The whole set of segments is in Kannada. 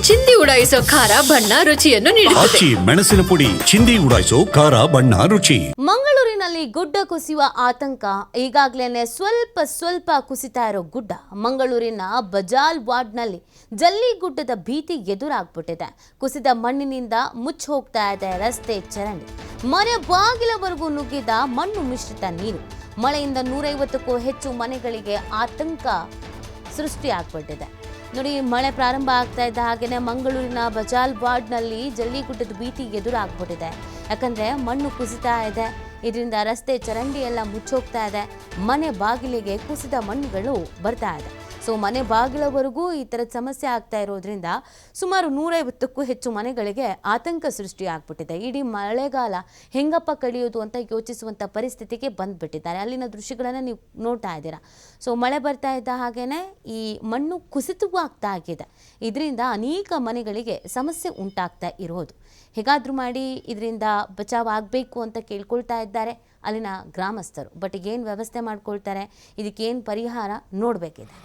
ಚಿಂದಿ ಉಡಾಯಿಸೋ ಖಾರ ಬಣ್ಣ ರುಚಿಯನ್ನು ನೀಡುತ್ತದೆ. ಆಚಿ ಮೆಣಸಿನ ಪುಡಿ ಚಿಂದಿ ಉಡಾಯಿಸೋ ಖಾರ ಬಣ್ಣ ರುಚಿ. ಮಂಗಳೂರಿನಲ್ಲಿ ಗುಡ್ಡ ಕುಸಿಯುವ ಆತಂಕ. ಈಗಾಗಲೇ ಸ್ವಲ್ಪ ಕುಸಿತಾ ಇರೋ ಗುಡ್ಡ ಮಂಗಳೂರಿನ ಬಜಾಲ್ ವಾರ್ಡ್ನಲ್ಲಿ ಜಲ್ಲಿ ಗುಡ್ಡದ ಭೀತಿ ಎದುರಾಗ್ಬಿಟ್ಟಿದೆ. ಕುಸಿದ ಮಣ್ಣಿನಿಂದ ಮುಚ್ಚಿ ಹೋಗ್ತಾ ಇದೆ ರಸ್ತೆ ಚರಂಡಿ. ಮನೆ ಬಾಗಿಲವರೆಗೂ ನುಗ್ಗಿದ ಮಣ್ಣು ಮಿಶ್ರಿತ ನೀರು. ಮಳೆಯಿಂದ 150ಕ್ಕೂ ಹೆಚ್ಚು ಮನೆಗಳಿಗೆ ಆತಂಕ ಸೃಷ್ಟಿಯಾಗ್ಬಿಟ್ಟಿದೆ. ನೋಡಿ, ಮಳೆ ಪ್ರಾರಂಭ ಆಗ್ತಾ ಇದ್ದ ಹಾಗೆಯೇ ಮಂಗಳೂರಿನ ಬಜಾಲ್ ವಾರ್ಡ್ನಲ್ಲಿ ಜಲ್ಲಿಗುಡ್ಡದ ಭೀತಿ ಎದುರಾಗ್ಬಿಟ್ಟಿದೆ. ಯಾಕಂದ್ರೆ ಮಣ್ಣು ಕುಸಿತಾ ಇದೆ. ಇದರಿಂದ ರಸ್ತೆ ಚರಂಡಿ ಎಲ್ಲ ಮುಚ್ಚೋಗ್ತಾ ಇದೆ. ಮನೆ ಬಾಗಿಲಿಗೆ ಕುಸಿದ ಮಣ್ಣುಗಳು ಬರ್ತಾ ಇದೆ. ಸೊ ಮನೆ ಬಾಗಿಲವರೆಗೂ ಈ ಥರದ ಸಮಸ್ಯೆ ಆಗ್ತಾ ಇರೋದ್ರಿಂದ ಸುಮಾರು 150ಕ್ಕೂ ಹೆಚ್ಚು ಮನೆಗಳಿಗೆ ಆತಂಕ ಸೃಷ್ಟಿಯಾಗ್ಬಿಟ್ಟಿದೆ. ಇಡೀ ಮಳೆಗಾಲ ಹೆಂಗಪ್ಪ ಕಳೆಯೋದು ಅಂತ ಯೋಚಿಸುವಂಥ ಪರಿಸ್ಥಿತಿಗೆ ಬಂದ್ಬಿಟ್ಟಿದ್ದಾರೆ. ಅಲ್ಲಿನ ದೃಶ್ಯಗಳನ್ನು ನೀವು ನೋಡ್ತಾ ಇದ್ದೀರಾ. ಸೊ ಮಳೆ ಬರ್ತಾ ಇದ್ದ ಹಾಗೇನೆ ಈ ಮಣ್ಣು ಕುಸಿತವೂ ಆಗ್ತಾ ಆಗಿದೆ. ಇದರಿಂದ ಅನೇಕ ಮನೆಗಳಿಗೆ ಸಮಸ್ಯೆ ಉಂಟಾಗ್ತಾ ಇರೋದು. ಹೇಗಾದರೂ ಮಾಡಿ ಇದರಿಂದ ಬಚಾವ್ ಆಗಬೇಕು ಅಂತ ಕೇಳ್ಕೊಳ್ತಾ ಇದ್ದಾರೆ ಅಲ್ಲಿನ ಗ್ರಾಮಸ್ಥರು. ಬಟ್ ಏನು ವ್ಯವಸ್ಥೆ ಮಾಡ್ಕೊಳ್ತಾರೆ, ಇದಕ್ಕೇನು ಪರಿಹಾರ ನೋಡಬೇಕಿದೆ.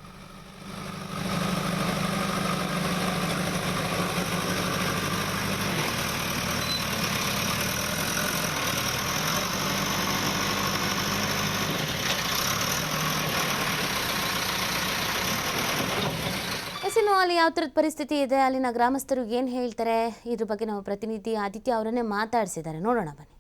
ಇನ್ನು ಅಲ್ಲಿ ಯಾವ ಥರದ ಪರಿಸ್ಥಿತಿ ಇದೆ, ಅಲ್ಲಿನ ಗ್ರಾಮಸ್ಥರು ಏನು ಹೇಳ್ತಾರೆ, ಇದ್ರ ಬಗ್ಗೆ ನಮ್ಮ ಪ್ರತಿನಿಧಿ ಆದಿತ್ಯ ಅವರನ್ನೇ ಮಾತಾಡಿಸಿದ್ದಾರೆ. ನೋಡೋಣ ಬನ್ನಿ.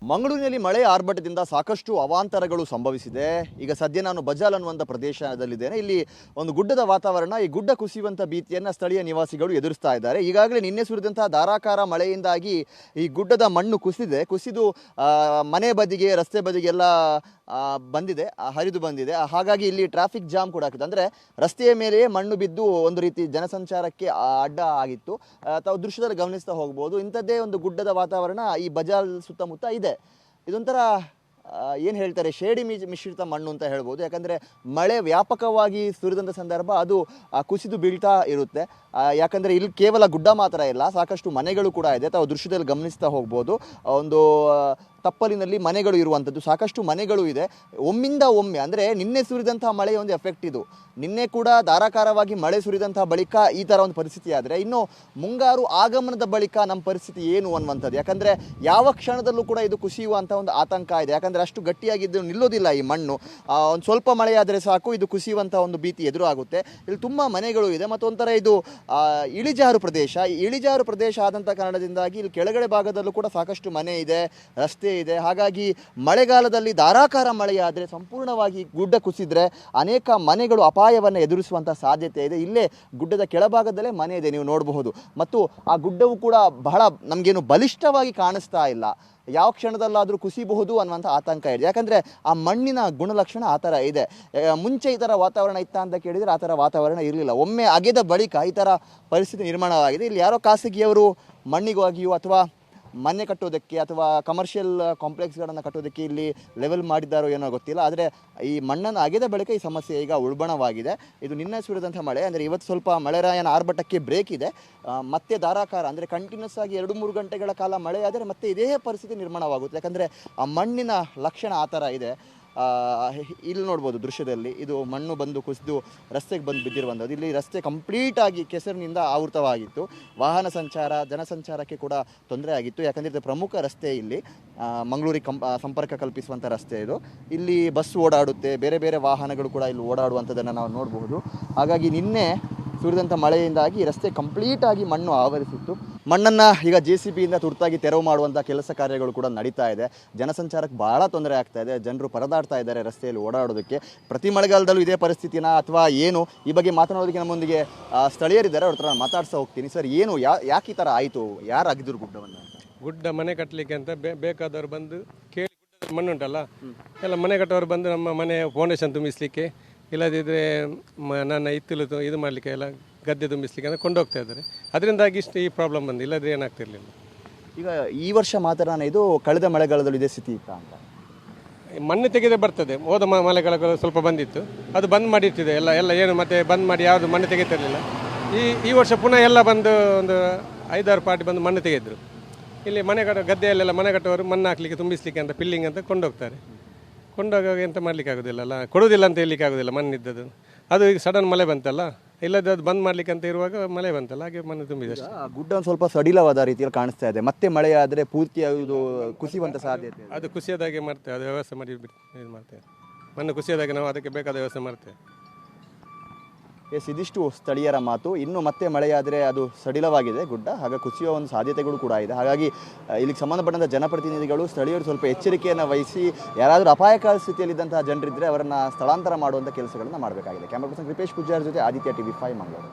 ಮಂಗಳೂರಿನಲ್ಲಿ ಮಳೆ ಆರ್ಭಟದಿಂದ ಸಾಕಷ್ಟು ಅವಾಂತರಗಳು ಸಂಭವಿಸಿದೆ. ಈಗ ಸದ್ಯ ನಾನು ಬಜಾಲ್ ಅನ್ನುವಂಥ ಪ್ರದೇಶದಲ್ಲಿದ್ದೇನೆ. ಇಲ್ಲಿ ಒಂದು ಗುಡ್ಡದ ವಾತಾವರಣ, ಈ ಗುಡ್ಡ ಕುಸಿಯುವಂಥ ಭೀತಿಯನ್ನು ಸ್ಥಳೀಯ ನಿವಾಸಿಗಳು ಎದುರಿಸ್ತಾ ಇದ್ದಾರೆ. ಈಗಾಗಲೇ ನಿನ್ನೆ ಸುರಿದಂತಹ ಧಾರಾಕಾರ ಮಳೆಯಿಂದಾಗಿ ಈ ಗುಡ್ಡದ ಮಣ್ಣು ಕುಸಿದು ಮನೆ ಬದಿಗೆ, ರಸ್ತೆ ಬದಿಗೆಲ್ಲ ಬಂದಿದೆ, ಹರಿದು ಬಂದಿದೆ. ಹಾಗಾಗಿ ಇಲ್ಲಿ ಟ್ರಾಫಿಕ್ ಜಾಮ್ ಕೂಡ ಆಗಿದೆ. ಅಂದರೆ ರಸ್ತೆಯ ಮೇಲೆಯೇ ಮಣ್ಣು ಬಿದ್ದು ಒಂದು ರೀತಿ ಜನಸಂಚಾರಕ್ಕೆ ಅಡ್ಡ ಆಗಿತ್ತು. ತಾವು ದೃಶ್ಯದಲ್ಲಿ ಗಮನಿಸ್ತಾ ಹೋಗ್ಬೋದು. ಇಂಥದ್ದೇ ಒಂದು ಗುಡ್ಡದ ವಾತಾವರಣ ಈ ಬಜಾಲ್ ಸುತ್ತಮುತ್ತ ಇದೆ. ಇದೊಂಥರ ಏನು ಹೇಳ್ತಾರೆ, ಶೇಡಿ ಮಿಶ್ರಿತ ಮಣ್ಣು ಅಂತ ಹೇಳ್ಬೋದು. ಯಾಕಂದರೆ ಮಳೆ ವ್ಯಾಪಕವಾಗಿ ಸುರಿದಂಥ ಸಂದರ್ಭ ಅದು ಕುಸಿದು ಬೀಳ್ತಾ ಇರುತ್ತೆ. ಯಾಕಂದರೆ ಇಲ್ಲಿ ಕೇವಲ ಗುಡ್ಡ ಮಾತ್ರ ಇಲ್ಲ, ಸಾಕಷ್ಟು ಮನೆಗಳು ಕೂಡ ಇದೆ. ತಾವು ದೃಶ್ಯದಲ್ಲಿ ಗಮನಿಸ್ತಾ ಹೋಗ್ಬೋದು. ಒಂದು ತಪ್ಪಲಿನಲ್ಲಿ ಮನೆಗಳು ಇರುವಂಥದ್ದು, ಸಾಕಷ್ಟು ಮನೆಗಳು ಇದೆ. ಒಮ್ಮಿಂದ ಒಮ್ಮೆ ಅಂದರೆ ನಿನ್ನೆ ಸುರಿದಂಥ ಮಳೆಯ ಒಂದು ಎಫೆಕ್ಟ್ ಇದು. ನಿನ್ನೆ ಕೂಡ ಧಾರಾಕಾರವಾಗಿ ಮಳೆ ಸುರಿದಂಥ ಬಳಿಕ ಈ ಥರ ಒಂದು ಪರಿಸ್ಥಿತಿ ಆದರೆ, ಇನ್ನು ಮುಂಗಾರು ಆಗಮನದ ಬಳಿಕ ನಮ್ಮ ಪರಿಸ್ಥಿತಿ ಏನು ಅನ್ನುವಂಥದ್ದು. ಯಾಕಂದರೆ ಯಾವ ಕ್ಷಣದಲ್ಲೂ ಕೂಡ ಇದು ಕುಸಿಯುವಂಥ ಒಂದು ಆತಂಕ ಇದೆ. ಯಾಕಂದರೆ ಅಷ್ಟು ಗಟ್ಟಿಯಾಗಿದ್ದು ನಿಲ್ಲೋದಿಲ್ಲ ಈ ಮಣ್ಣು. ಒಂದು ಸ್ವಲ್ಪ ಮಳೆಯಾದರೆ ಸಾಕು ಇದು ಕುಸಿಯುವಂಥ ಒಂದು ಭೀತಿ ಎದುರಾಗುತ್ತೆ. ಇಲ್ಲಿ ತುಂಬ ಮನೆಗಳು ಇದೆ ಮತ್ತು ಒಂಥರ ಇದು ಇಳಿಜಾರು ಪ್ರದೇಶ. ಈ ಇಳಿಜಾರು ಪ್ರದೇಶ ಆದಂಥ ಕಾರಣದಿಂದಾಗಿ ಇಲ್ಲಿ ಕೆಳಗಡೆ ಭಾಗದಲ್ಲೂ ಕೂಡ ಸಾಕಷ್ಟು ಮನೆ ಇದೆ, ರಸ್ತೆ ಇದೆ. ಹಾಗಾಗಿ ಮಳೆಗಾಲದಲ್ಲಿ ಧಾರಾಕಾರ ಮಳೆಯಾದರೆ ಸಂಪೂರ್ಣವಾಗಿ ಗುಡ್ಡ ಕುಸಿದ್ರೆ ಅನೇಕ ಮನೆಗಳು ಅಪಾಯವನ್ನು ಎದುರಿಸುವಂಥ ಸಾಧ್ಯತೆ ಇದೆ. ಇಲ್ಲೇ ಗುಡ್ಡದ ಕೆಳಭಾಗದಲ್ಲೇ ಮನೆ ಇದೆ, ನೀವು ನೋಡಬಹುದು. ಮತ್ತು ಆ ಗುಡ್ಡವು ಕೂಡ ಬಹಳ ನಮಗೇನು ಬಲಿಷ್ಠವಾಗಿ ಕಾಣಿಸ್ತಾ ಇಲ್ಲ. ಯಾವ ಕ್ಷಣದಲ್ಲಾದರೂ ಕುಸಿಬಹುದು ಅನ್ನುವಂಥ ಆತಂಕ ಇದೆ. ಯಾಕಂದರೆ ಆ ಮಣ್ಣಿನ ಗುಣಲಕ್ಷಣ ಆ ಥರ ಇದೆ. ಮುಂಚೆ ಈ ಥರ ವಾತಾವರಣ ಇತ್ತ ಅಂತ ಕೇಳಿದರೆ ಆ ಥರ ವಾತಾವರಣ ಇರಲಿಲ್ಲ. ಒಮ್ಮೆ ಅಗೆದ ಬಳಿಕ ಈ ಥರ ಪರಿಸ್ಥಿತಿ ನಿರ್ಮಾಣವಾಗಿದೆ. ಇಲ್ಲಿ ಯಾರೋ ಖಾಸಗಿಯವರು ಮಣ್ಣಿಗಾಗಿಯೋ ಅಥವಾ ಮನೆ ಕಟ್ಟೋದಕ್ಕೆ ಅಥವಾ ಕಮರ್ಷಿಯಲ್ ಕಾಂಪ್ಲೆಕ್ಸ್ಗಳನ್ನು ಕಟ್ಟೋದಕ್ಕೆ ಇಲ್ಲಿ ಲೆವೆಲ್ ಮಾಡಿದ್ದಾರೋ ಏನೋ ಗೊತ್ತಿಲ್ಲ. ಆದರೆ ಈ ಮಣ್ಣನ್ನು ಅಗೆದ ಬಳಿಕ ಈ ಸಮಸ್ಯೆ ಈಗ ಉಲ್ಬಣವಾಗಿದೆ. ಇದು ನಿನ್ನೆ ಸುರಿದಂಥ ಮಳೆ. ಅಂದರೆ ಇವತ್ತು ಸ್ವಲ್ಪ ಮಳೆರಾಯನ ಆರ್ಭಟಕ್ಕೆ ಬ್ರೇಕ್ ಇದೆ. ಮತ್ತೆ ಧಾರಾಕಾರ ಅಂದರೆ ಕಂಟಿನ್ಯೂಸ್ ಆಗಿ 2-3 ಗಂಟೆಗಳ ಕಾಲ ಮಳೆ ಆದರೆ ಮತ್ತೆ ಇದೇ ಪರಿಸ್ಥಿತಿ ನಿರ್ಮಾಣವಾಗುತ್ತೆ. ಯಾಕಂದರೆ ಆ ಮಣ್ಣಿನ ಲಕ್ಷಣ ಆ ಥರ ಇದೆ. ಇಲ್ಲಿ ನೋಡ್ಬೋದು ದೃಶ್ಯದಲ್ಲಿ, ಇದು ಮಣ್ಣು ಬಂದು ಕುಸಿದು ರಸ್ತೆಗೆ ಬಂದು ಬಿದ್ದಿರುವಂಥದ್ದು. ಇಲ್ಲಿ ರಸ್ತೆ ಕಂಪ್ಲೀಟಾಗಿ ಕೆಸರಿನಿಂದ ಆವೃತವಾಗಿತ್ತು. ವಾಹನ ಸಂಚಾರ, ಜನಸಂಚಾರಕ್ಕೆ ಕೂಡ ತೊಂದರೆ ಆಗಿತ್ತು. ಯಾಕಂದರೆ ಇದು ಪ್ರಮುಖ ರಸ್ತೆ, ಇಲ್ಲಿ ಮಂಗಳೂರಿಗೆ ಸಂಪರ್ಕ ಕಲ್ಪಿಸುವಂಥ ರಸ್ತೆ ಇದು. ಇಲ್ಲಿ ಬಸ್ ಓಡಾಡುತ್ತೆ, ಬೇರೆ ಬೇರೆ ವಾಹನಗಳು ಕೂಡ ಇಲ್ಲಿ ಓಡಾಡುವಂಥದ್ದನ್ನು ನಾವು ನೋಡಬಹುದು. ಹಾಗಾಗಿ ನಿನ್ನೆ ಸುರಿದಂಥ ಮಳೆಯಿಂದಾಗಿ ರಸ್ತೆ ಕಂಪ್ಲೀಟಾಗಿ ಮಣ್ಣು ಆವರಿಸಿತ್ತು. ಮಣ್ಣನ್ನು ಈಗ JCBಯಿಂದ ತುರ್ತಾಗಿ ತೆರವು ಮಾಡುವಂಥ ಕೆಲಸ ಕಾರ್ಯಗಳು ಕೂಡ ನಡೀತಾ ಇದೆ. ಜನಸಂಚಾರಕ್ಕೆ ಭಾಳ ತೊಂದರೆ ಆಗ್ತಾ ಇದೆ. ಜನರು ಪರದಾಡ್ತಾ ಇದ್ದಾರೆ ರಸ್ತೆಯಲ್ಲಿ ಓಡಾಡೋದಕ್ಕೆ. ಪ್ರತಿ ಮಳೆಗಾಲದಲ್ಲೂ ಇದೇ ಪರಿಸ್ಥಿತಿನ ಅಥವಾ ಏನು, ಈ ಬಗ್ಗೆ ಮಾತನಾಡೋದಕ್ಕೆ ನಮ್ಮೊಂದಿಗೆ ಸ್ಥಳೀಯರಿದ್ದಾರೆ. ಅವ್ರ ಹತ್ರ ಮಾತಾಡ್ತಾ ಹೋಗ್ತೀನಿ. ಸರ್, ಏನು ಯಾಕೆ ಈ ಥರ ಆಯಿತು? ಯಾರು ಆಗಿದ್ರು ಗುಡ್ಡವನ್ನು? ಗುಡ್ಡ ಮನೆ ಕಟ್ಟಲಿಕ್ಕೆ ಅಂತ ಬೇಕಾದವರು ಬಂದು ಕೇಳಿ, ಗುಡ್ಡದಲ್ಲಿ ಮಣ್ಣುಂಟಲ್ಲ ಎಲ್ಲ ಮನೆ ಕಟ್ಟೋರು ಬಂದು ನಮ್ಮ ಮನೆ ಫೌಂಡೇಶನ್ ತುಂಬಿಸಲಿಕ್ಕೆ, ಇಲ್ಲದಿದ್ದರೆ ನನ್ನ ಇತ್ತಿಲು ಇದು ಮಾಡಲಿಕ್ಕೆ, ಎಲ್ಲ ಗದ್ದೆ ತುಂಬಿಸ್ಲಿಕ್ಕೆ ಅಂತ ಕೊಂಡೋಗ್ತಾ ಇದ್ದಾರೆ. ಅದರಿಂದಾಗಿ ಇಷ್ಟು ಈ ಪ್ರಾಬ್ಲಮ್ ಬಂದು, ಇಲ್ಲದ್ರೆ ಏನಾಗ್ತಿರ್ಲಿಲ್ಲ. ಈಗ ಈ ವರ್ಷ ಮಾತ್ರ ಇದು ಕಳೆದ ಮಳೆಗಾಲದಲ್ಲಿ ಇದೇ ಸ್ಥಿತಿ ಇತ್ತ ಅಂತ? ಮಣ್ಣು ತೆಗೆದೇ ಬರ್ತದೆ. ಹೋದ ಮಳೆಗಾಲ ಸ್ವಲ್ಪ ಬಂದಿತ್ತು, ಅದು ಬಂದ್ ಮಾಡಿರ್ತಿದೆ ಎಲ್ಲ ಏನು ಮತ್ತೆ ಬಂದ್ ಮಾಡಿ ಯಾವುದು ಮಣ್ಣು ತೆಗಿತಿರಲಿಲ್ಲ. ಈ ವರ್ಷ ಪುನಃ ಎಲ್ಲ ಬಂದು ಒಂದು 5-6 ಪಾರ್ಟಿ ಬಂದು ಮಣ್ಣು ತೆಗೆದ್ರು. ಇಲ್ಲಿ ಮನೆ ಗದ್ದೆಯಲ್ಲೆಲ್ಲ ಮನೆ ಕಟ್ಟುವವರು ಮಣ್ಣು ಹಾಕ್ಲಿಕ್ಕೆ ತುಂಬಿಸ್ಲಿಕ್ಕೆ ಅಂತ ಪಿಲ್ಲಿಂಗ್ ಅಂತ ಕೊಂಡೋಗ್ತಾರೆ. ಕೊಂಡೋಗುವಾಗ ಎಂತ ಮಾಡಲಿಕ್ಕೆ ಆಗೋದಿಲ್ಲ, ಕೊಡೋದಿಲ್ಲ ಅಂತ ಹೇಳಲಿಕ್ಕೆ ಆಗೋದಿಲ್ಲ ಮಣ್ಣಿದ್ದದು. ಅದು ಈಗ ಸಡನ್ ಮಳೆ ಬಂತಲ್ಲ, ಇಲ್ಲದ ಅದು ಬಂದ್ ಮಾಡ್ಲಿಕ್ಕೆ ಅಂತ ಇರುವಾಗ ಮಳೆ ಬಂತಲ್ಲ, ಹಾಗೆ ಮಣ್ಣು ತುಂಬಿದೆ ಅಷ್ಟೇ. ಆ ಗುಡ್ಡ ಒಂದು ಸ್ವಲ್ಪ ಸಡಿಲವಾದ ರೀತಿಯಲ್ಲಿ ಕಾಣಿಸ್ತಾ ಇದೆ. ಮತ್ತೆ ಮಳೆ ಆದರೆ ಪೂರ್ತಿ ಇದು ಕುಸಿಯುವಂತ ಸಾಧ್ಯತೆ ಇದೆ. ಅದು ಕುಸಿಯೋದಾಗೆ ಮಾಡ್ತೇವೆ, ಅದು ವ್ಯವಸ್ಥೆ ಮಾಡಿ ಇದು ಮಾಡ್ತೇವೆ. ಮಣ್ಣು ಕುಸಿಯೋದಾಗೆ ನಾವು ಅದಕ್ಕೆ ಬೇಕಾದ ವ್ಯವಸ್ಥೆ ಮಾಡ್ತೇವೆ. ಎಸ್, ಇದಿಷ್ಟು ಸ್ಥಳೀಯರ ಮಾತು. ಇನ್ನು ಮತ್ತೆ ಮಳೆಯಾದರೆ ಅದು ಸಡಿಲವಾಗಿದೆ ಗುಡ್ಡ, ಹಾಗೆ ಕುಸಿಯುವ ಒಂದು ಸಾಧ್ಯತೆಗಳು ಕೂಡ ಇದೆ. ಹಾಗಾಗಿ ಇಲ್ಲಿಗೆ ಸಂಬಂಧಪಟ್ಟಂಥ ಜನಪ್ರತಿನಿಧಿಗಳು, ಸ್ಥಳೀಯರು ಸ್ವಲ್ಪ ಎಚ್ಚರಿಕೆಯನ್ನು ವಹಿಸಿ ಯಾರಾದರೂ ಅಪಾಯಕಾರಿ ಸ್ಥಿತಿಯಲ್ಲಿದ್ದಂತಹ ಜನರಿದ್ದರೆ ಅವರನ್ನು ಸ್ಥಳಾಂತರ ಮಾಡುವಂಥ ಕೆಲಸಗಳನ್ನು ಮಾಡಬೇಕಾಗಿದೆ. ಕ್ಯಾಮರಾ ಪರ್ಸನ್ ಕೃಪೇಶ್ ಪೂಜಾರ್ ಜೊತೆ ಆದಿತ್ಯ TV5 ಮಂಗಳೂರು.